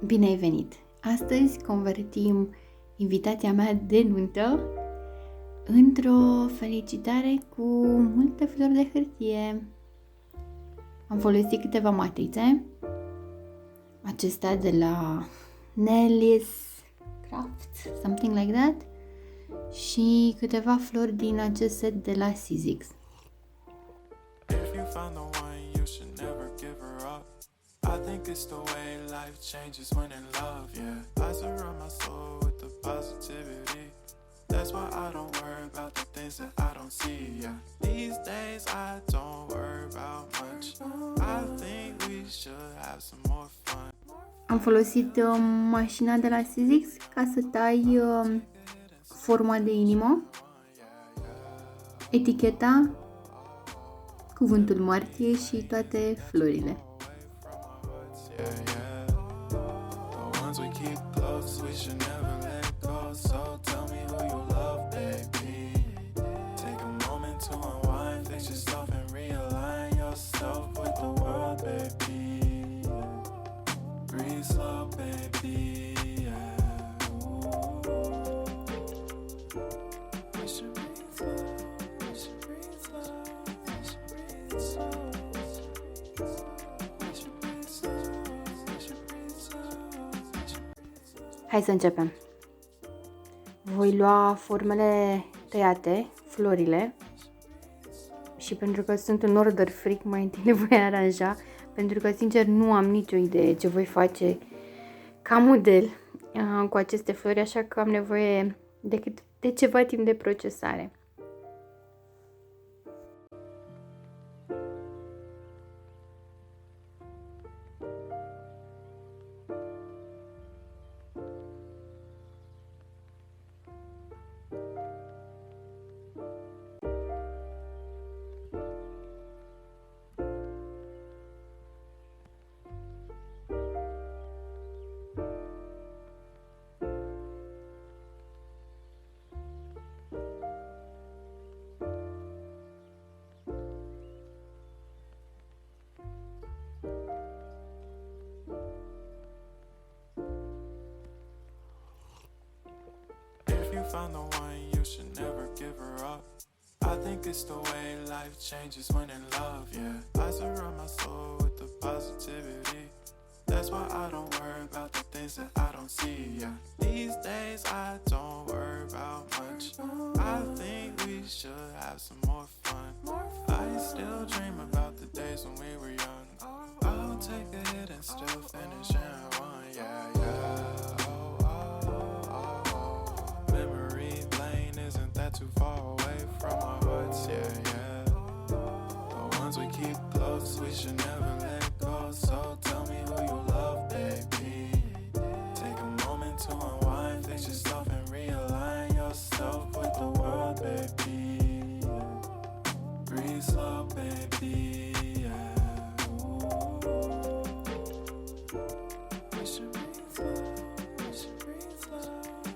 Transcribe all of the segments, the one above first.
Bine ai venit! Astăzi convertim invitația mea de nuntă într-o felicitare cu multe flori de hârtie. Am folosit câteva matrițe, acestea de la Nelly's Crafts, something like that, și câteva flori din acest set de la Sizzix. I think it's the way life changes when in love, yeah. I surround my soul with the positivity. That's why I don't worry about the things that I don't see, yeah. These days I don't worry about much. I think we should have some more fun. Am folosit mașina de la Sizzix ca să tai forma de inimă, eticheta, cuvântul martie și toate florile. The ones we keep close, we should never let go. So tell me who you love, baby. Take a moment to unwind, fix yourself and realign yourself with the world, baby. Breathe slow, baby. We should breathe slow. We should breathe slow. We should breathe slow. Hai să începem. Voi lua formele tăiate, florile, și pentru că sunt un order freak, mai întâi le voi aranja, pentru că sincer nu am nicio idee ce voi face ca model cu aceste flori, așa că am nevoie de ceva timp de procesare. Found the one, you should never give her up. I think it's the way life changes when in love, yeah. I surround my soul with the positivity. That's why I don't worry about the things that I don't see, yeah. These days I don't worry about much. I think we should have some more fun. I still dream about the days when we were young. I'll take a hit and still finish and one, yeah, yeah. Too far away from our hearts, yeah, yeah. The ones we keep close, we should never let go. So tell me who you love, baby. Take a moment to unwind, fix yourself and realign yourself with the world, baby. Breathe slow, baby, yeah. We should breathe slow, we should breathe slow,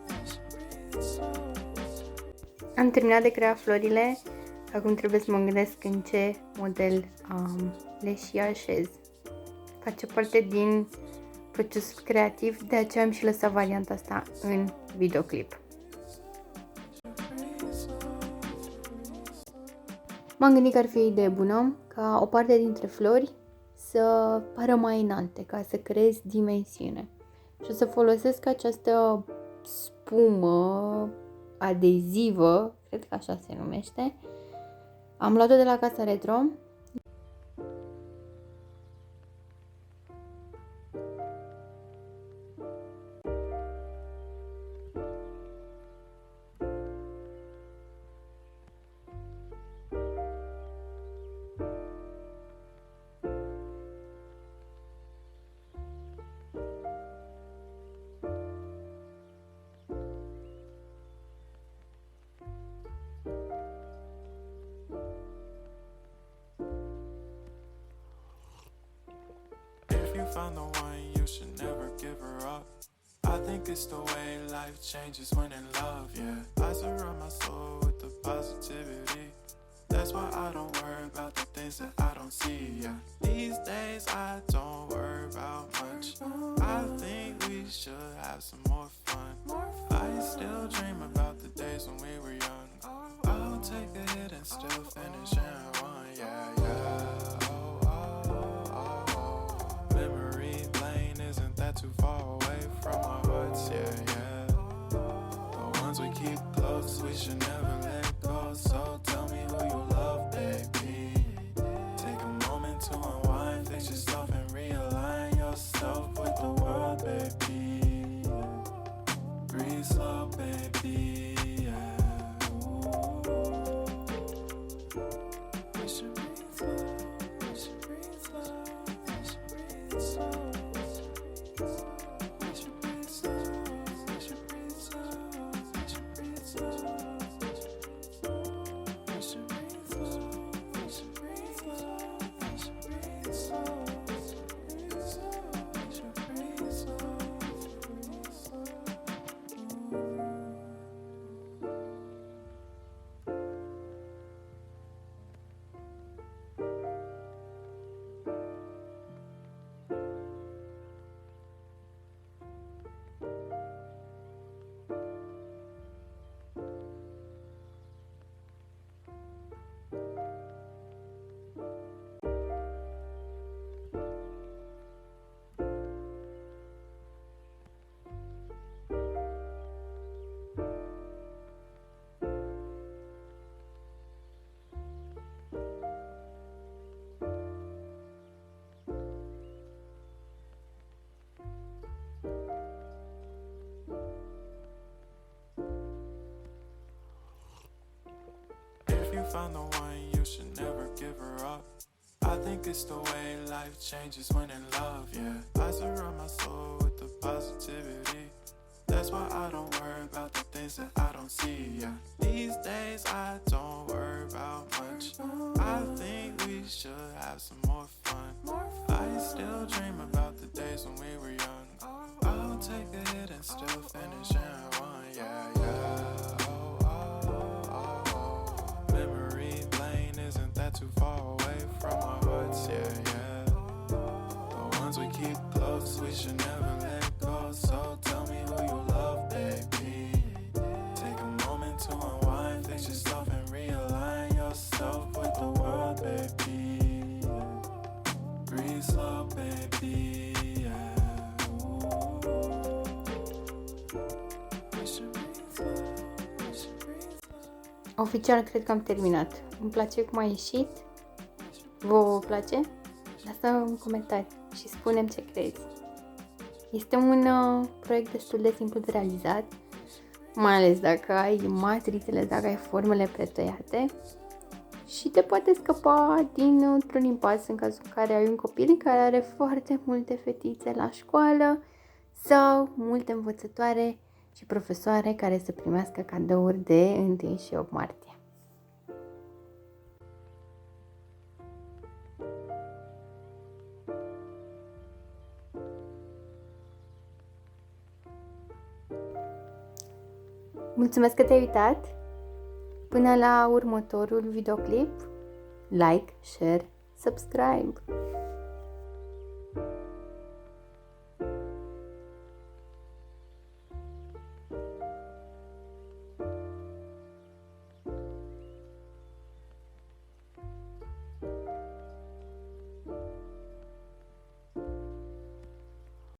we should breathe slow. Am terminat de creat florile, acum trebuie să mă gândesc în ce model le și așez. Face parte din procesul creativ, de aceea am și lăsat varianta asta în videoclip. M-am gândit că ar fi o idee bună ca o parte dintre flori să pară mai înalte, ca să creez dimensiune. Și o să folosesc această spumă adezivă, cred că așa se numește. Am luat-o de la Casa Retro. Found the one, you should never give her up. I think it's the way life changes when in love, yeah. I surround my soul with the positivity. That's why I don't worry about the things that I don't see, yeah. These days I don't worry about much. I think have some more fun. I still dream about the days when we were young. I'll take a hit and still finish in one. Yeah, yeah. Memory lane, isn't that too far away from our hearts? Yeah, yeah. The ones we keep close, we should never let go. So tell me who you love, baby. Take a moment to unwind, fix yourself and realign yourself with the world, baby. Breathe slow, baby. Yeah. We should breathe slow. We should breathe slow. We should breathe slow. We should breathe slow. We should breathe slow. We should breathe slow. We should breathe slow. We should breathe slow. We should breathe slow. We should breathe slow. If you find the one, you should never give her up. I think it's the way life changes when in love, yeah. I surround my soul with the positivity. That's why I don't worry about the things that I don't see, yeah. These days I don't worry about much. I think we should have some more fun. I still dream about the days when we were young. I'll take a hit and still finish in one, yeah, yeah. Memory lane, isn't that too far away from our hearts? Yeah, yeah. The ones we keep close, we should never let go. So tell me who you love, baby. Take a moment to unwind, fix yourself and realign yourself with the world, baby. Breathe slow, baby. Yeah. We should breathe slow. We should breathe slow. Oficial, cred că am terminat. Îmi place cum a ieșit? Vă place? Lasă un comentariu și spune-mi ce crezi. Este un proiect destul de simplu de realizat, mai ales dacă ai matrițele, dacă ai formele pretăiate și te poate scăpa dintr-un impas în cazul în care ai un copil care are foarte multe fetițe la școală sau multe învățătoare și profesoare care să primească cadouri de 1 și 8 martie. Mulțumesc că te-ai uitat! Până la următorul videoclip, like, share, subscribe!